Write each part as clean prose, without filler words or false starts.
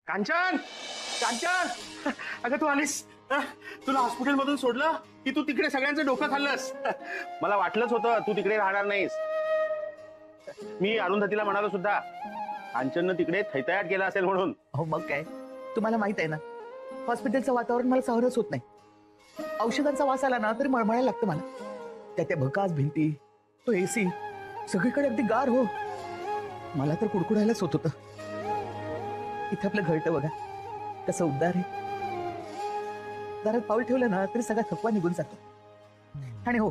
कांचन, कांचन, अगं तू आलीस. तुला हॉस्पिटल मधून सोडलं की तू तिकडे सगळ्यांचं डोकं खाल्लंस. मला वाटलंच होतं तू तिकडे राहणार नाहीस. मी अरुंधतीला म्हणालो सुद्धा कांचननं तिकडे थैतयाट केला असेल म्हणून. हो मग काय, तुम्हाला माहित आहे ना हॉस्पिटलचं वातावरण मला सहनच होत नाही. औषधांचा वास आला ना तरी मळमळायला लागतं मला. त्या भकास भिंती, तो एसी, सगळीकडे अगदी गार हो. मला तर कुडकुडायलाच होत होतं. इथे आपलं घरटं बघा कसं उबदार आहे. दारात पाऊल ठेवलं ना तरी सगळा थकवा निघून जातो. आणि हो,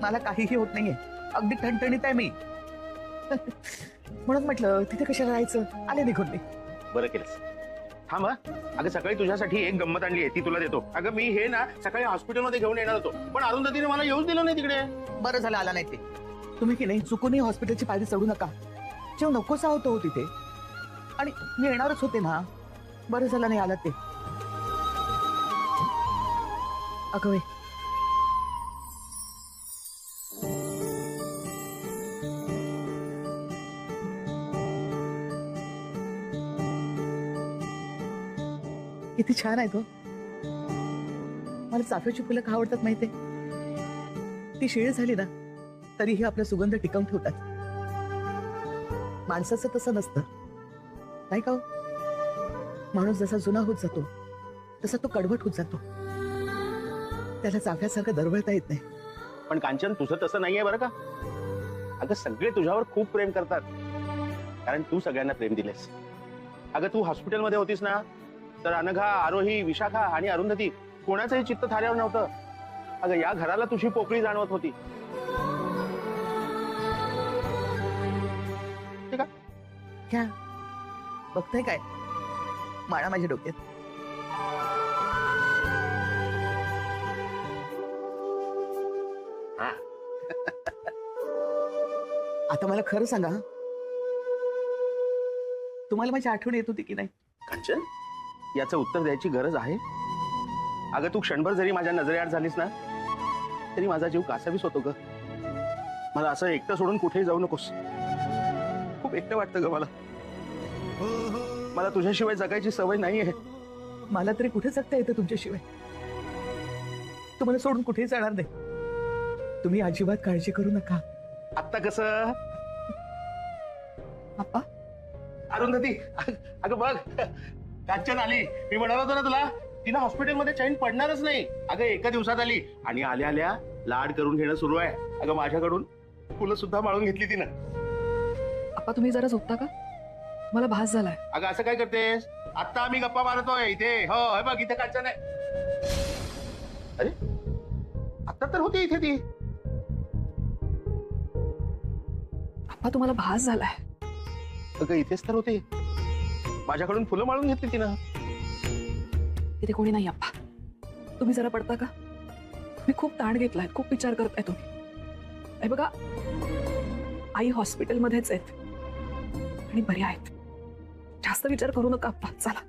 मला काहीही होत नाहीये, अगदी ठणठणीत आहे मी. म्हणून म्हटलं तिथे कशाला राहायचं, आले निघून मी. बरं केलंस. थांब हं. अगं सकाळी तुझ्यासाठी एक गंमत आणली आहे, ती तुला देतो. अगं मी हे ना सकाळी हॉस्पिटलमध्ये घेऊन येणार होतो, पण अरुंधतीने मला येऊच दिलं नाही तिकडे. बरं झालं आला नाही ते. तुम्ही की नाही चुकूनही हॉस्पिटलची पायरी चढू नका. जेव्हा नकोसा होतो हो तिथे, आणि मी येणारच होते ना. बरं झालं नाही आलात ते. अगं बाई, किती छान आहे तो. मला चाफ्याची फुलं का आवडतात माहितीये. ती शेळ झाली ना तरीही आपला सुगंध टिकवून ठेवतात. माणसाचं तसं नसतं नाही का हो? माणूस जसा जुना होत जातो तसा तो कडवट होत जातो. त्याला चाफ्यासारखं दरवळता येत नाही. पण कांचन तुझं तसं नाहीये बरं का. अगं सगळे तुझ्यावर खूप प्रेम करतात, कारण तू सगळ्यांना प्रेम दिलेस. अगं तू हॉस्पिटलमध्ये होतीस ना, तर अनघा, आरोही, विशाखा आणि अरुंधती कोणाचंही चित्त थाऱ्यावर नव्हतं. अगं या घराला तुझी पोकळी जाणवत होती. ठीक आहे, घ्या. बघताय काय माळा माझ्या डोक्यात. आता मला खरं सांगा, तुम्हाला माझी आठवण येत होती की नाही? कांचन, याचं उत्तर द्यायची गरज आहे. अगं तू क्षणभर जरी माझ्या नजरेआड झालीस ना तरी माझा जीव कासावीस होतो ग. मला असं एकटं सोडून कुठेही जाऊ नकोस. खूप एकटं वाटतं ग मला. मला तुझ्याशिवाय जगायची सवय नाहीये. मला तरी कुठे जगता येतं तुमच्याशिवाय. तुम्हाला सोडून कुठेही जाणार नाही. तुम्ही अजिबात काळजी करू नका. आत्ता कसं अप्पा, अरुंधती, अगं बघ कांचन आली. मी म्हणालो होतो ना तुला, तिला हॉस्पिटलमध्ये चैन पडणारच नाही. अगं एका दिवसात आली आणि आल्या आल्या लाड करून घेणं सुरू आहे. अगं माझ्याकडून फुलं सुद्धा माळून घेतली तिनं. अप्पा तुम्ही जरा झोपता का? मला भास झालाय. अगं असं काय करतेस? आता आम्ही गप्पा मारतोय इथे. हो हे बघ इथे कांचन आहे. अरे आता तर होती इथे ती. अप्पा तुम्हाला भास झालाय. अगं इथेच तर होती. माझ्याकडून फुलं माळून घेतली तिनं. तिथे कोणी नाही अप्पा. तुम्ही जरा पडता का? तुम्ही खूप ताण घेतलाय, खूप विचार करताय तुम्ही. हे बघा, आई हॉस्पिटलमध्येच आहेत आणि बऱ्या आहेत. जास्त विचार करू नका अप्पा. चला.